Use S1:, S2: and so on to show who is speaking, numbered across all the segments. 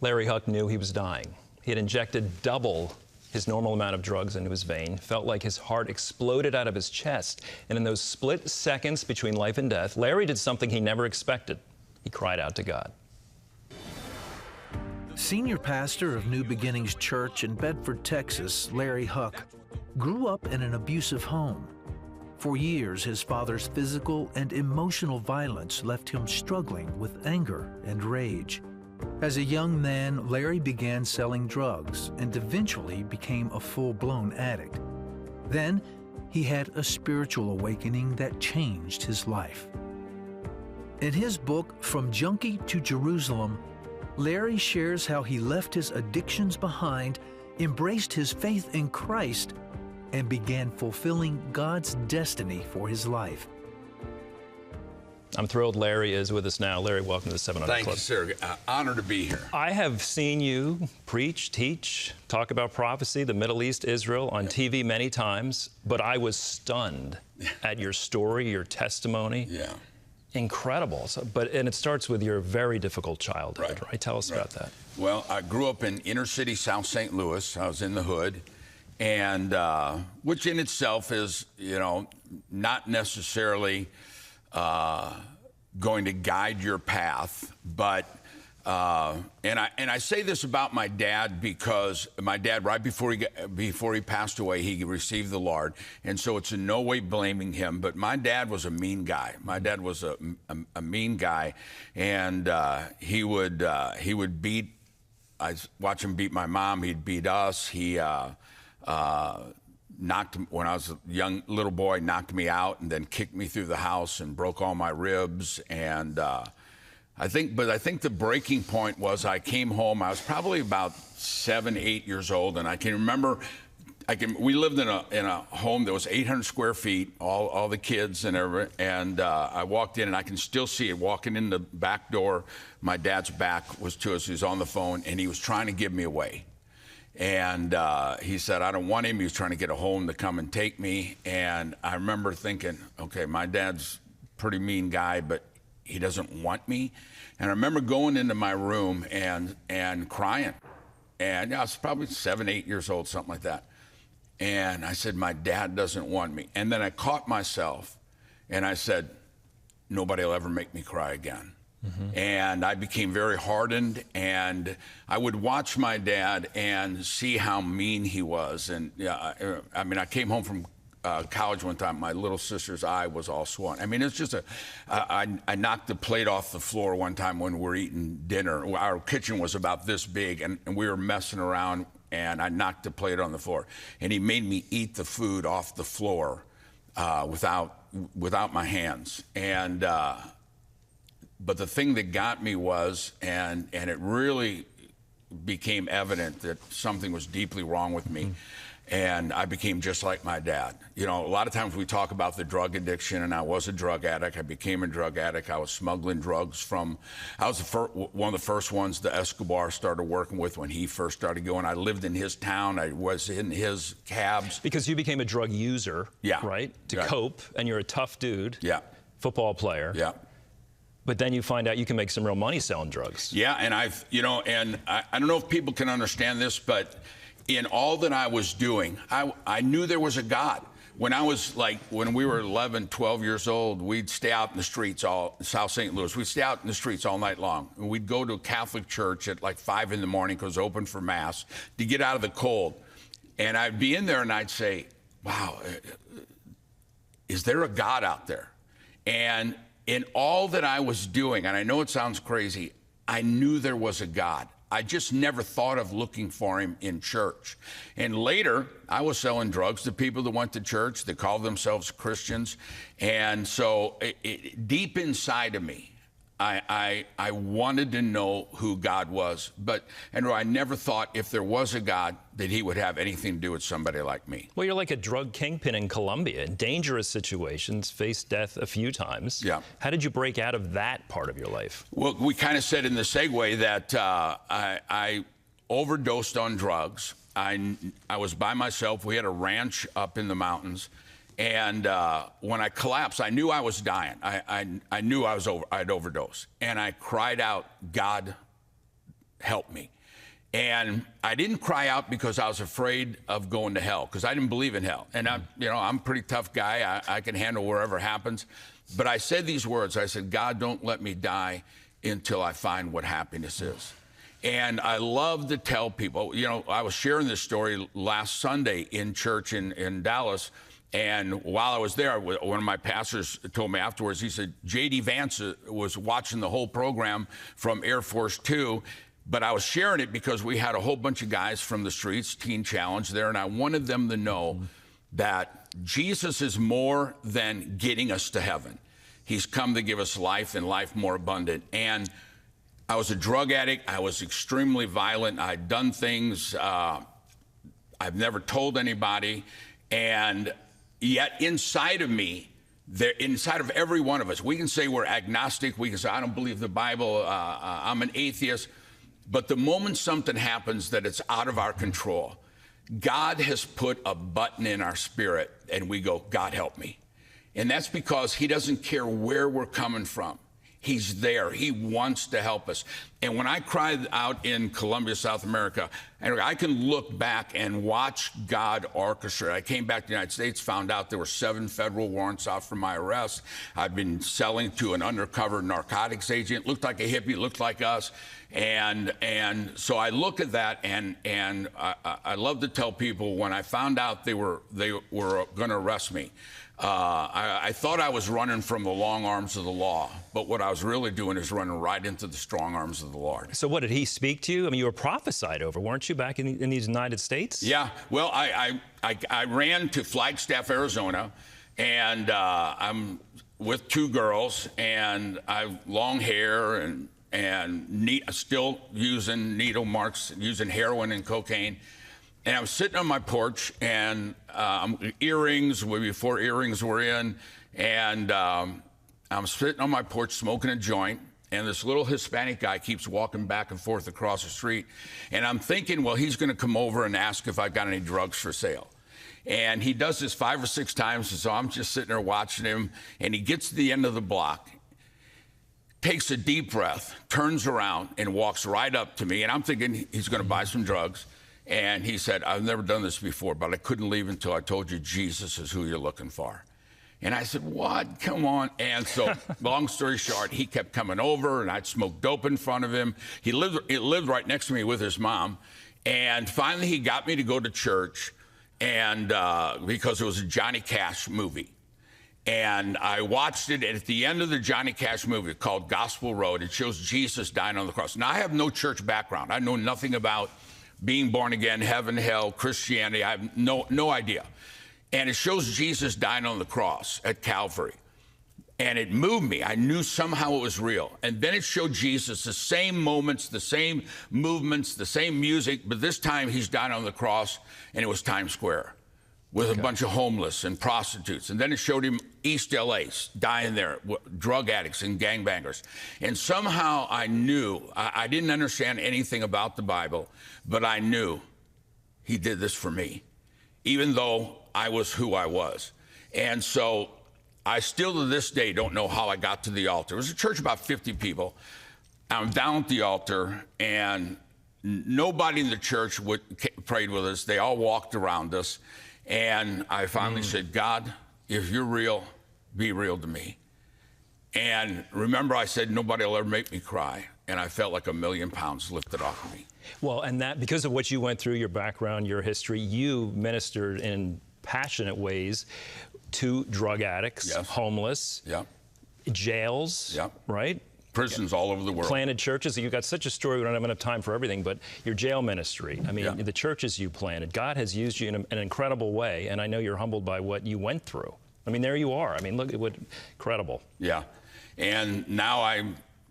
S1: Larry Huck knew he was dying. He had injected double his normal amount of drugs into his vein, felt like his heart exploded out of his chest. And in those split seconds between life and death, Larry did something he never expected. He cried out to God.
S2: Senior pastor of New Beginnings Church in Bedford, Texas, Larry Huck, grew up in an abusive home. For years, his father's physical and emotional violence left him struggling with anger and rage. As a young man, Larry began selling drugs and eventually became a full-blown addict. Then, he had a spiritual awakening that changed his life. In his book, From Junkie to Jerusalem, Larry shares how he left his addictions behind, embraced his faith in Christ, and began fulfilling God's destiny for his life.
S1: I'm thrilled Larry is with us now. Larry, welcome to the 700 Club.
S3: Thank you, sir. Honored to be here.
S1: I have seen you preach, teach, talk about prophecy, the Middle East, Israel, on TV many times, but I was stunned at your story, your testimony.
S3: Yeah.
S1: Incredible. And it starts with your very difficult childhood, right? Tell us about that.
S3: Well, I grew up in inner city South St. Louis. I was in the hood, and which in itself is, you know, not necessarily going to guide your path, but and I say this about my dad because my dad, right before he passed away, he received the Lord, and so it's in no way blaming him. But my dad was a mean guy. My dad was a mean guy, and he would beat. I watch him beat my mom. He'd beat us. He knocked when I was a young little boy, knocked me out, and then kicked me through the house and broke all my ribs. And I think the breaking point was I came home. I was probably about 7, 8 years old, and I can remember. We lived in a home that was 800 square feet, all the kids and everything. And I walked in, and I can still see it. Walking in the back door, my dad's back was to us. He was on the phone, and he was trying to give me away. And he said, I don't want him. He was trying to get a home to come and take me. And I remember thinking, okay, my dad's a pretty mean guy, but he doesn't want me. And I remember going into my room and crying. And I was probably 7, 8 years old, something like that. And I said, my dad doesn't want me. And then I caught myself, and I said, nobody will ever make me cry again. Mm-hmm. And I became very hardened, and I would watch my dad and see how mean he was. And I mean, I came home from college one time. My little sister's eye was all swollen. I mean, it's just I knocked the plate off the floor one time when we were eating dinner. Our kitchen was about this big, and we were messing around, and I knocked the plate on the floor. And he made me eat the food off the floor without my hands. And but the thing that got me was, and it really became evident that something was deeply wrong with me. And I became just like my dad. You know, a lot of times we talk about the drug addiction, and I was a drug addict. I became a drug addict. I was smuggling drugs I was one of the first ones that Escobar started working with when he first started going. I lived in his town. I was in his cabs.
S1: Because you became a drug user, right? To cope, and you're a tough dude.
S3: Yeah.
S1: Football player.
S3: Yeah.
S1: But then you find out you can make some real money selling drugs.
S3: Yeah, and I don't know if people can understand this, but in all that I was doing, I knew there was a God. When we were 11, 12 years old, we'd stay out in the streets South St. Louis. We'd stay out in the streets all night long. And we'd go to a Catholic church at like 5 in the morning because it was open for Mass to get out of the cold. And I'd be in there and I'd say, wow, is there a God out there? And in all that I was doing, and I know it sounds crazy, I knew there was a God. I just never thought of looking for him in church. And later, I was selling drugs to people that went to church, that called themselves Christians. And so deep inside of me, I wanted to know who God was. But, Andrew, I never thought if there was a God that he would have anything to do with somebody like me.
S1: Well, you're like a drug kingpin in Colombia, in dangerous situations, faced death a few times.
S3: Yeah.
S1: How did you break out of that part of your life?
S3: Well, we kind of said in the segue that I overdosed on drugs. I was by myself. We had a ranch up in the mountains. And when I collapsed, I knew I was dying. I knew I'd overdosed. And I cried out, God, help me. And I didn't cry out because I was afraid of going to hell, because I didn't believe in hell. And I'm a pretty tough guy. I can handle wherever happens. But I said these words. I said, God, don't let me die until I find what happiness is. And I love to tell people, I was sharing this story last Sunday in church in Dallas. And while I was there, one of my pastors told me afterwards, he said, J.D. Vance was watching the whole program from Air Force Two. But I was sharing it because we had a whole bunch of guys from the streets, Teen Challenge there, and I wanted them to know that Jesus is more than getting us to heaven. He's come to give us life and life more abundant. And I was a drug addict. I was extremely violent. I'd done things I've never told anybody. And yet inside of me, inside of every one of us, we can say we're agnostic. We can say, I don't believe the Bible. I'm an atheist. But the moment something happens that it's out of our control, God has put a button in our spirit and we go, God, help me. And that's because he doesn't care where we're coming from. He's there. He wants to help us. And when I cried out in Colombia, South America, I can look back and watch God orchestrate. I came back to the United States, found out there were 7 federal warrants out for my arrest. I'd been selling to an undercover narcotics agent, looked like a hippie, looked like us. And so I look at that, and I love to tell people when I found out they were going to arrest me, I thought I was running from the long arms of the law, but what I was really doing is running right into the strong arms of the Lord.
S1: So what, did he speak to you? I mean, you were prophesied over, weren't you, back in the United States?
S3: Yeah. Well, I ran to Flagstaff, Arizona, and I'm with 2 girls, and I have long hair and still using needle marks, using heroin and cocaine. And I was sitting on my porch, and earrings, before earrings were in, and I'm sitting on my porch smoking a joint, and this little Hispanic guy keeps walking back and forth across the street. And I'm thinking, well, he's going to come over and ask if I've got any drugs for sale. And he does this 5 or 6 times, and so I'm just sitting there watching him, and he gets to the end of the block, takes a deep breath, turns around, and walks right up to me, and I'm thinking he's going to buy some drugs. And he said, I've never done this before, but I couldn't leave until I told you Jesus is who you're looking for. And I said, what? Come on. And so, long story short, he kept coming over, and I'd smoke dope in front of him. He lived right next to me with his mom. And finally, he got me to go to church, and because it was a Johnny Cash movie. And I watched it, and at the end of the Johnny Cash movie called Gospel Road, it shows Jesus dying on the cross. Now, I have no church background. I know nothing about being born again, heaven, hell, Christianity. I have no idea. And it shows Jesus dying on the cross at Calvary. And it moved me. I knew somehow it was real. And then it showed Jesus, the same moments, the same movements, the same music, but this time he's dying on the cross, and it was Times Square with a bunch of homeless and prostitutes. And then it showed him East LA, dying there, drug addicts and gangbangers. And somehow I knew, I didn't understand anything about the Bible, but I knew he did this for me, even though I was who I was. And so I still to this day don't know how I got to the altar. It was a church of about 50 people. I'm down at the altar, and nobody in the church prayed with us. They all walked around us. And I finally said, God, if you're real, be real to me. And remember, I said, nobody will ever make me cry. And I felt like 1,000,000 pounds lifted off of me.
S1: Well, and that, because of what you went through, your background, your history, you ministered in passionate ways to drug addicts,
S3: Yes.
S1: homeless,
S3: Yep.
S1: jails,
S3: Yep.
S1: right?
S3: Prisons all over the world.
S1: Planted churches. You've got such a story. We don't have enough time for everything, but your jail ministry. I mean,
S3: Yeah.
S1: the churches you planted. God has used you in an incredible way, and I know you're humbled by what you went through. I mean, there you are. I mean, look at what incredible.
S3: Yeah. And now I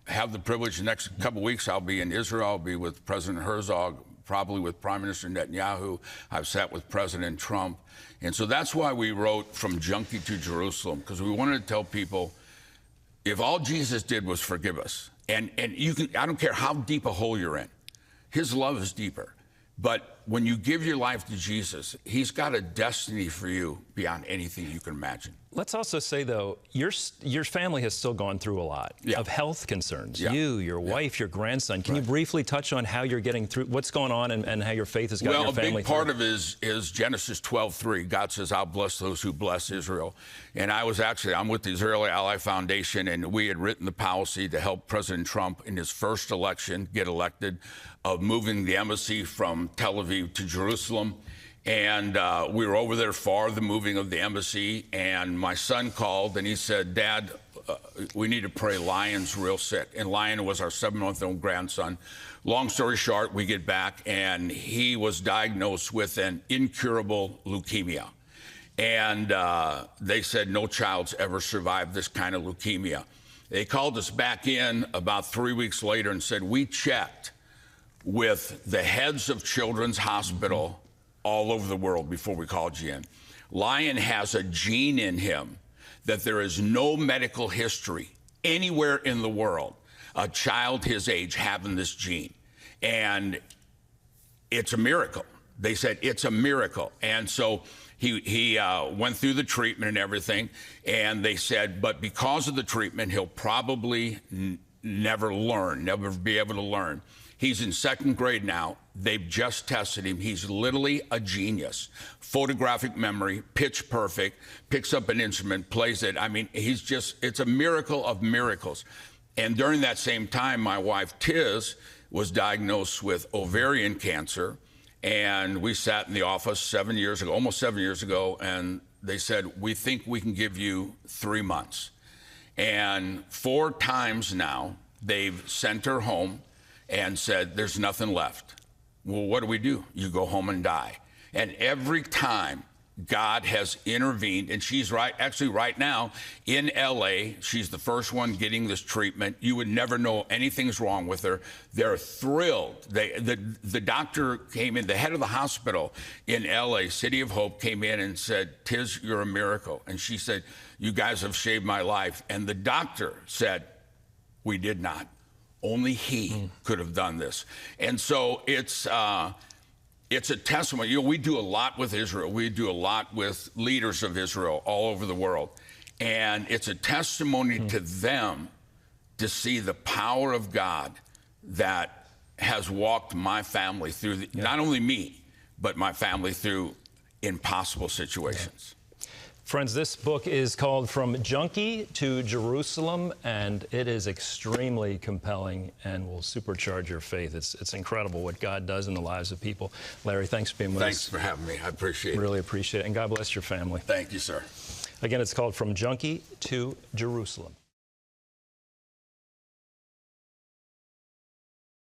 S3: have the privilege, the next couple of weeks, I'll be in Israel. I'll be with President Herzog, probably with Prime Minister Netanyahu. I've sat with President Trump. And so that's why we wrote From Junkie to Jerusalem, because we wanted to tell people, if all Jesus did was forgive us, and you can, I don't care how deep a hole you're in, his love is deeper. But when you give your life to Jesus, he's got a destiny for you beyond anything you can imagine.
S1: Let's also say, though, your family has still gone through a lot of health concerns.
S3: Yeah.
S1: You, your wife, your grandson. Can you briefly touch on how you're getting through, what's going on, and how your faith has gotten your family through?
S3: Well, a big part of it is Genesis 12:3. God says, "I'll bless those who bless Israel." And I'm with the Israeli Ally Foundation, and we had written the policy to help President Trump in his first election get elected of moving the embassy from Tel Aviv to Jerusalem. And we were over there for the moving of the embassy, and my son called and he said, "Dad, we need to pray. Lion's real sick." And Lion was our 7-month-old grandson. Long story short, we get back and he was diagnosed with an incurable leukemia. And they said no child's ever survived this kind of leukemia. They called us back in about 3 weeks later and said, "We checked with the heads of Children's Hospital all over the world before we called you in. Lion has a gene in him that there is no medical history anywhere in the world, a child his age having this gene. And it's a miracle." They said it's a miracle. And so he went through the treatment and everything. And they said, but because of the treatment, he'll probably never be able to learn. He's in 2nd grade now. They've just tested him. He's literally a genius. Photographic memory, pitch perfect, picks up an instrument, plays it. I mean, it's a miracle of miracles. And during that same time, my wife, Tiz, was diagnosed with ovarian cancer. And we sat in the office almost 7 years ago, and they said, "We think we can give you 3 months." And 4 times now, they've sent her home and said, "There's nothing left." Well, what do? You go home and die. And every time God has intervened, and she's right now in LA, she's the first one getting this treatment. You would never know anything's wrong with her. They're thrilled. The doctor came in, the head of the hospital in LA, City of Hope, came in and said, "Tiz, you're a miracle." And she said, "You guys have saved my life." And the doctor said, "We did not. Only he could have done this." And so it's a testimony. You know, we do a lot with Israel. We do a lot with leaders of Israel all over the world. And it's a testimony to them to see the power of God that has walked my family through, not only me, but my family through impossible situations.
S1: Friends, this book is called From Junkie to Jerusalem, and it is extremely compelling and will supercharge your faith. It's incredible what God does in the lives of people. Larry, thanks for being with us.
S3: Thanks for having me. I appreciate it.
S1: Really appreciate it. And God bless your family.
S3: Thank you, sir.
S1: Again, it's called From Junkie to Jerusalem.